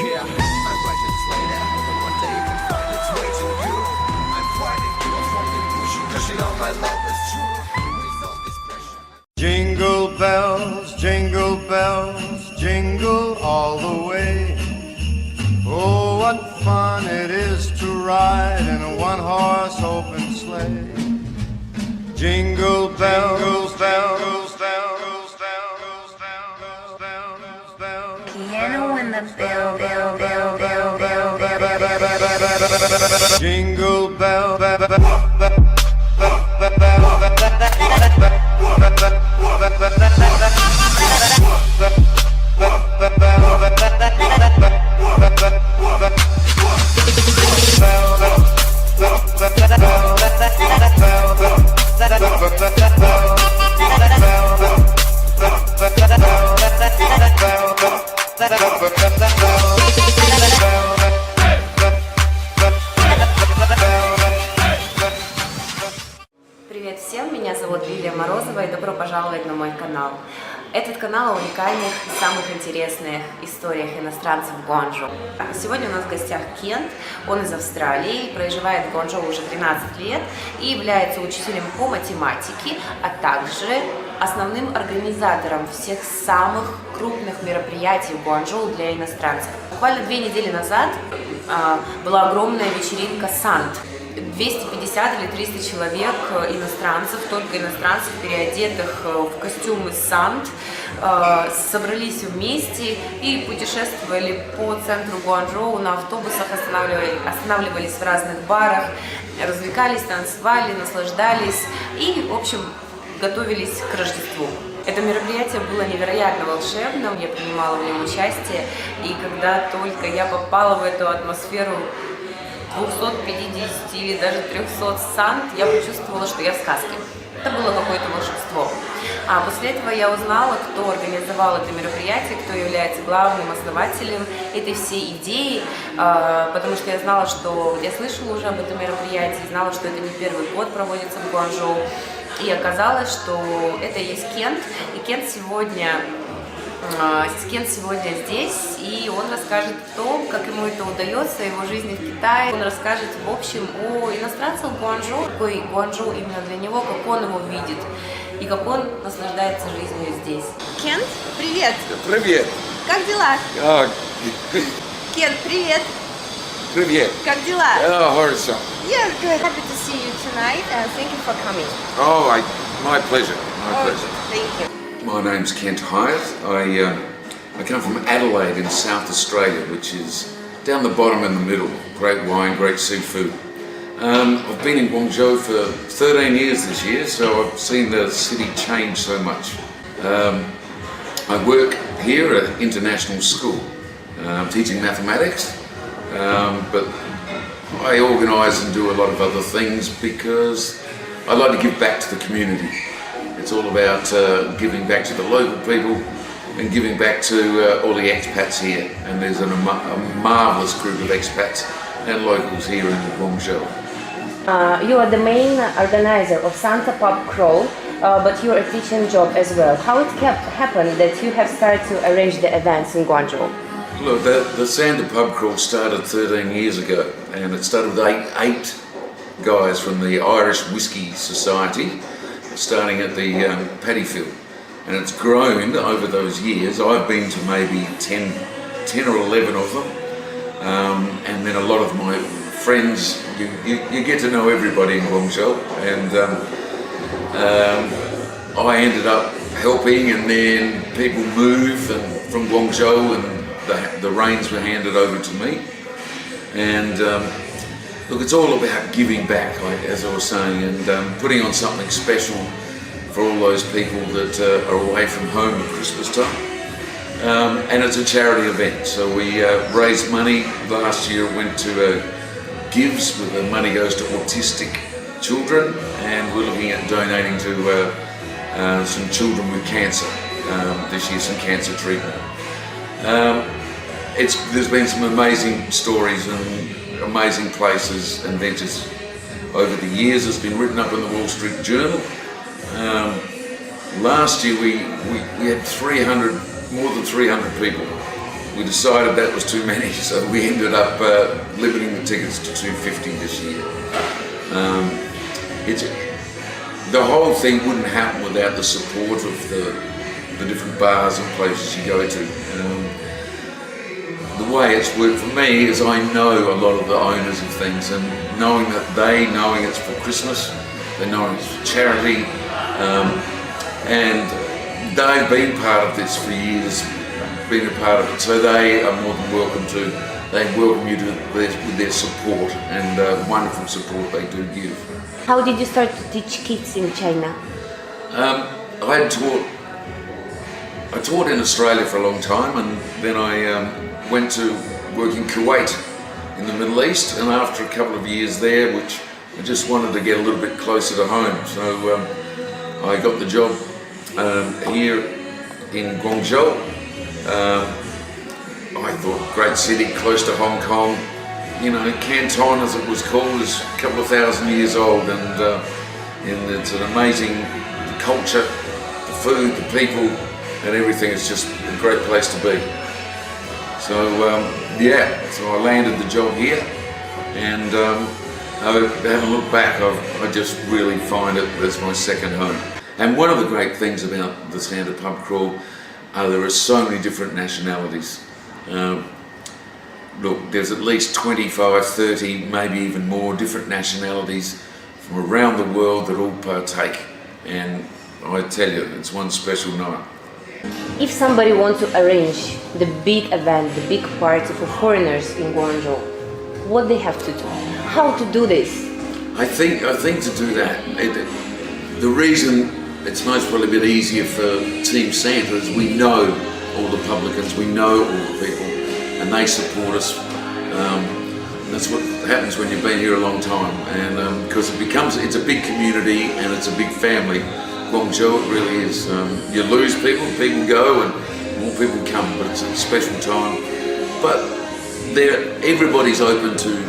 Yeah, I'm writing this later, but one day it can find its way to you. I'm fighting you, I'm fucking pushing, cause you know my love is true. Without this pressure. Jingle bells, jingle all the way. Oh, what fun it is to ride in a one-horse open sleigh. Jingle bells, bells, bells, bells, bells, bells, bells. Piano in the bell, bell, bell, bell, bell, bell. Jingle bell, Привет всем, меня зовут Лилия Морозова и добро пожаловать на мой канал. Этот канал о уникальных и самых интересных историях иностранцев в Гуанчжоу. Сегодня у нас в гостях Кент, он из Австралии, проживает в Гуанчжоу уже 13 лет и является учителем по математике, а также основным организатором всех самых крупных мероприятий в Гуанчжоу для иностранцев. Буквально 2 недели назад была огромная вечеринка «Сант». 250 или 300 человек иностранцев, только иностранцев, переодетых в костюмы «Сант», собрались вместе и путешествовали по центру Гуанчжоу на автобусах, останавливались в разных барах, развлекались, танцевали, наслаждались и, в общем, готовились к Рождеству. Это мероприятие было невероятно волшебным, я принимала в нем участие, и когда только я попала в эту атмосферу 250 или даже 300 сант, я почувствовала, что я в сказке. Это было какое-то волшебство. А после этого я узнала, кто организовал это мероприятие, кто является главным основателем этой всей идеи, потому что я знала, что я слышала уже об этом мероприятии, знала, что это не первый год проводится в Гуанчжоу. И оказалось, что это и есть Кент, и Кент сегодня здесь, и он расскажет о том, как ему это удается, о его жизни в Китае. Он расскажет, в общем, о иностранцах Гуанчжоу, какой Гуанчжоу именно для него, как он его видит, и как он наслаждается жизнью здесь. Кент, привет! Привет! Как дела? Кент, привет! Привет! Как дела? Хорошо. Yeah, good. Happy to see you tonight, and thank you for coming. Oh, my pleasure. My pleasure. Thank you. My name's Kent Hayet. I come from Adelaide in South Australia, which is down the bottom in the middle. Great wine, great seafood. I've been in Guangzhou for 13 years this year, so I've seen the city change so much. I work here at an international school, teaching mathematics, but I organise and do a lot of other things because I like to give back to the community. It's all about giving back to the local people and giving back to all the expats here. And there's a marvellous group of expats and locals here in Guangzhou. You are the main organizer of Santa Pub Crawl, but you're a teaching job as well. How it happened that you have started to arrange the events in Guangzhou? Look, the Santa Pub Crawl started 13 years ago, and it started with eight guys from the Irish Whiskey Society, starting at the paddy field, and it's grown over those years. I've been to maybe 10 or 11 of them, and then a lot of my friends, you get to know everybody in Guangzhou, and I ended up helping, and then people moved from Guangzhou, and the reins were handed over to me. And look, it's all about giving back, as I was saying, and putting on something special for all those people that are away from home at Christmas time. And it's a charity event, so we raised money. Last year it went to Gives, where the money goes to autistic children, and we're looking at donating to some children with cancer, this year some cancer treatment. There's been some amazing stories and amazing places and ventures over the years. It's been written up in the Wall Street Journal. Last year we had more than 300 people we decided that was too many, so we ended up limiting the tickets to 250 this year. The whole thing wouldn't happen without the support of the different bars and places you go to. The way it's worked for me is I know a lot of the owners of things, and knowing it's for Christmas, they know it's for charity, and they've been part of this for years, been a part of it, so they are more than welcome to. They welcome you with their support, and wonderful support they do give. How did you start to teach kids in China? I taught in Australia for a long time, and then I went to work in Kuwait in the Middle East, and after a couple of years there, which I just wanted to get a little bit closer to home, so I got the job here in Guanchzhou. I thought, great city, close to Hong Kong. You know, Canton, as it was called, is a couple of thousand years old, and it's an amazing culture, the food, the people, and everything. Is just a great place to be. So so I landed the job here, and I haven't looked back. I just really find it as my second home. And one of the great things about the Standard Pub Crawl, there are so many different nationalities. Look, there's at least 25, 30, maybe even more different nationalities from around the world that all partake. And I tell you, it's one special night. If somebody wants to arrange the big event, the big party for foreigners in Guangzhou, what they have to do? How to do this? I think to do that, the reason it's most probably a bit easier for Team Santa is we know all the publicans, we know all the people, and they support us. That's what happens when you've been here a long time, and because it's a big community and it's a big family. Guangzhou, it really is. You lose people go, and more people come, but it's a special time. But everybody's open to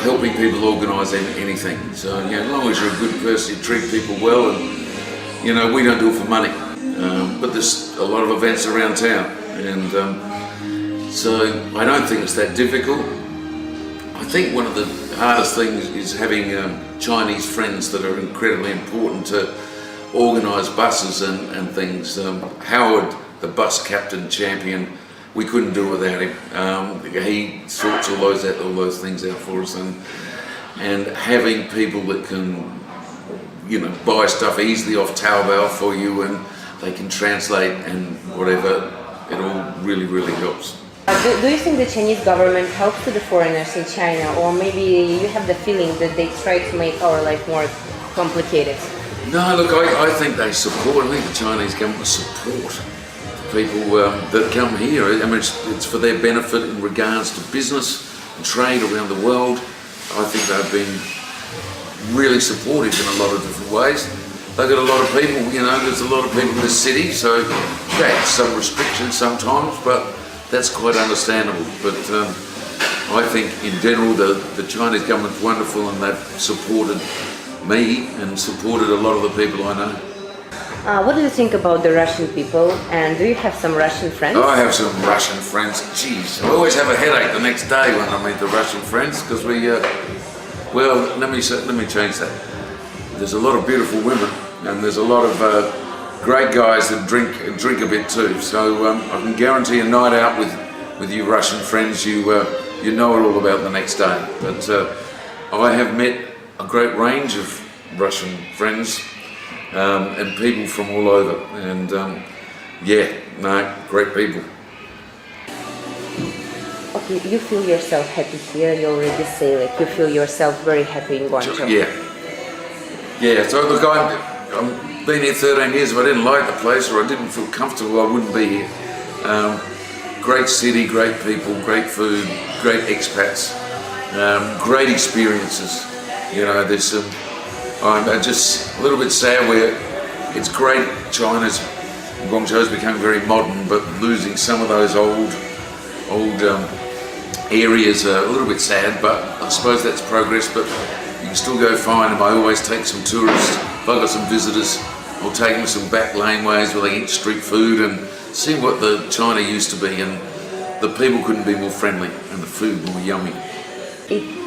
helping people organise anything. So as long as you're a good person, you treat people well, and we don't do it for money. But there's a lot of events around town, and so I don't think it's that difficult. I think one of the hardest things is having Chinese friends that are incredibly important to organise buses and things. Howard, the bus captain champion, we couldn't do it without him. He sorts all those things out for us, and having people that can buy stuff easily off Taobao for you, and they can translate and whatever, it all really, really helps. Do you think the Chinese government helps to the foreigners in China, or maybe you have the feeling that they try to make our life more complicated? No, look, I think they support. I think the Chinese government support people that come here. I mean, it's for their benefit in regards to business and trade around the world. I think they've been really supportive in a lot of different ways. They've got a lot of people, there's a lot of people in the city, so that's some restrictions sometimes, but that's quite understandable. But I think in general the Chinese government's wonderful, and they've supported me and supported a lot of the people I know. What do you think about the Russian people, and do you have some Russian friends? I have some Russian friends. Jeez, I always have a headache the next day when I meet the Russian friends, because let me change that. There's a lot of beautiful women, and there's a lot of great guys that drink a bit too. So I can guarantee a night out with you Russian friends, you know it all about the next day. But I have met a great range of Russian friends and people from all over, and great people. Okay, you feel yourself happy here. You already say you feel yourself very happy in Guangzhou. Yeah. So look, I've been here 13 years. If I didn't like the place or I didn't feel comfortable, I wouldn't be here. Great city, great people, great food, great expats, great experiences. There's some. I'm just a little bit sad where it's great. Guangzhou's become very modern, but losing some of those old areas are a little bit sad. But I suppose that's progress. But you can still go find them. I always take some tourists. If I've got some visitors, I'll take them some back laneways where they eat street food, and seen what the China used to be, and the people couldn't be more friendly and the food more yummy.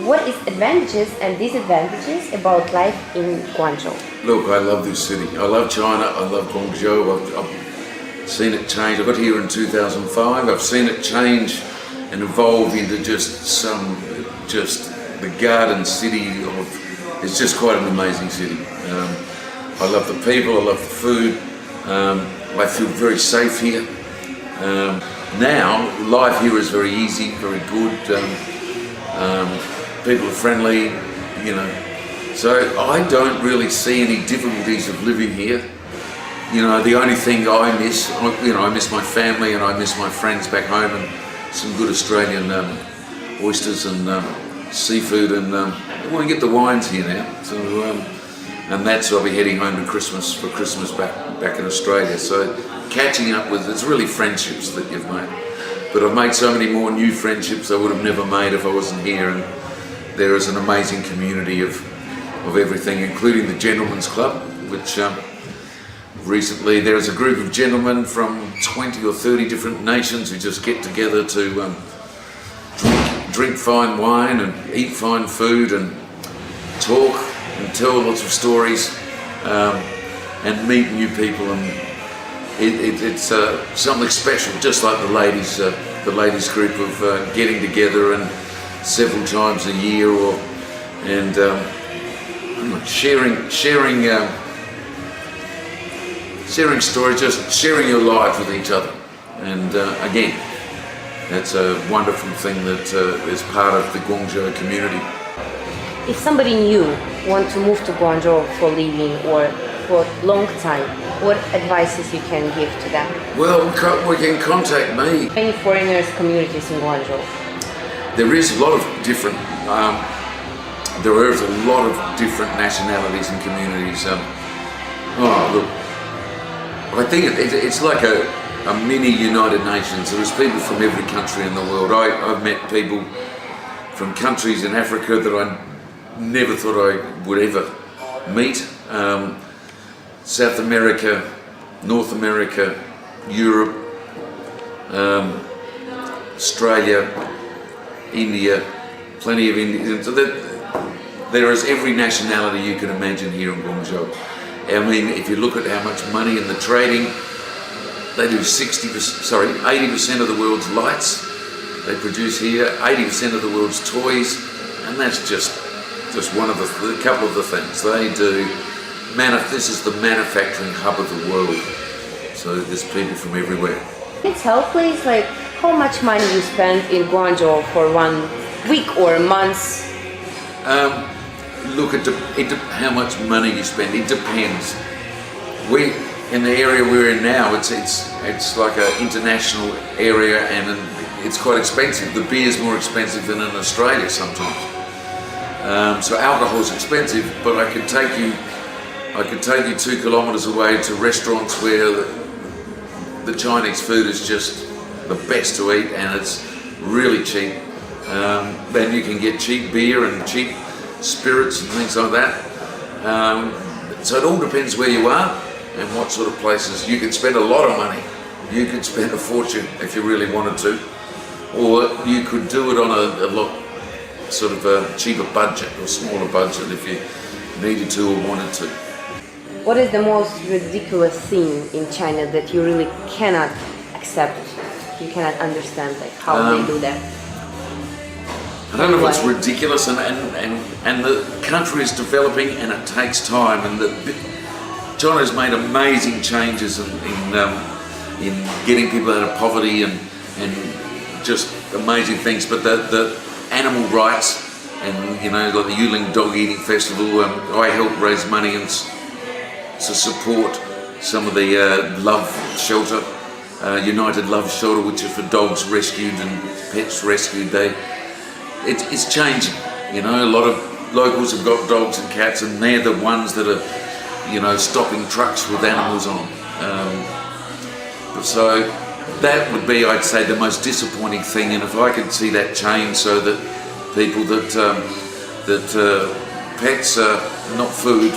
What is advantages and disadvantages about life in Guangzhou? Look, I love this city. I love China. I love Guangzhou. I've seen it change. I got here in 2005. I've seen it change and evolve into just the garden city of. It's just quite an amazing city. I love the people. I love the food. I feel very safe here. Now, life here is very easy, very good. People are friendly, you know. So I don't really see any difficulties of living here. You know, the only thing I miss, I miss my family and I miss my friends back home and some good Australian oysters and seafood, and I want to get the wines here now. So, and that's I'll be heading home to Christmas for Christmas back in Australia. So catching up with, it's really friendships that you've made. But I've made so many more new friendships I would have never made if I wasn't here, and there is an amazing community of everything, including the Gentlemen's Club, which recently there's a group of gentlemen from 20 or 30 different nations who just get together to drink fine wine and eat fine food and talk and tell lots of stories and meet new people, and it's something special, just like the ladies group of getting together and several times a year, and sharing stories, just sharing your lives with each other. And again, that's a wonderful thing that is part of the Guangzhou community. If somebody new wants to move to Guangzhou for living or for a long time, what advices you can give to them? Well, we can contact me. Many foreigners communities in Guangzhou. There is a lot of different. There is a lot of different nationalities and communities. Look, I think it's like a mini United Nations. There's people from every country in the world. I've met people from countries in Africa that I never thought I would ever meet. South America, North America, Europe, Australia, India, plenty of Indians. So there is every nationality you can imagine here in Guangzhou. I mean, if you look at how much money in the trading, they do 80% of the world's lights they produce here, 80% of the world's toys, and that's just one of a couple of the things they do. This is the manufacturing hub of the world, so there's people from everywhere. Can you tell please, like, how much money you spend in Guangzhou for 1 week or months? Look at how much money you spend. It depends. In the area we're in now, it's like an international area, and it's quite expensive. The beer's more expensive than in Australia sometimes. So alcohol's expensive, but I could take you 2 kilometres away to restaurants where the Chinese food is just the best to eat, and it's really cheap. Then you can get cheap beer and cheap spirits and things like that. So it all depends where you are and what sort of places. You could spend a lot of money. You could spend a fortune if you really wanted to, or you could do it on a lot sort of a cheaper budget or smaller budget if you needed to or wanted to. What is the most ridiculous thing in China that you really cannot accept? You cannot understand, like, how they do that? I don't know if it's ridiculous, and the country is developing and it takes time, and China's made amazing changes in getting people out of poverty and just amazing things. But the animal rights, and like the Yuling Dog Eating Festival, I helped raise money and to support some of the Love Shelter, United Love Shelter, which is for dogs rescued and pets rescued. It's changing, a lot of locals have got dogs and cats, and they're the ones that are, stopping trucks with animals on them. So that would be, I'd say, the most disappointing thing, and if I could see that change so that people that pets are not food,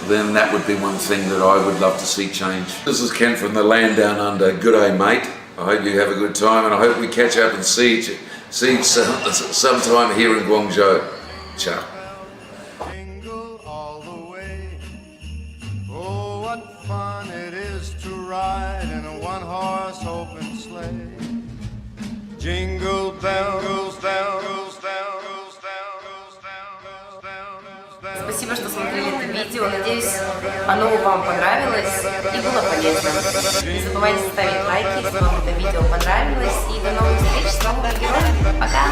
then that would be one thing that I would love to see change. This is Ken from the land down under. Good day, mate. I hope you have a good time, and I hope we catch up and see each sometime here in Guangzhou. Ciao. Jingle all the way. Oh, what fun it is to ride in a one-horse open sleigh. Jingle bells, bells, bells, bells, bells, bells. Спасибо, что смотрели это видео. Надеюсь, оно вам понравилось и было полезным. Не забывайте ставить лайки, если вам это видео понравилось. И до новых встреч с новым героем. Пока!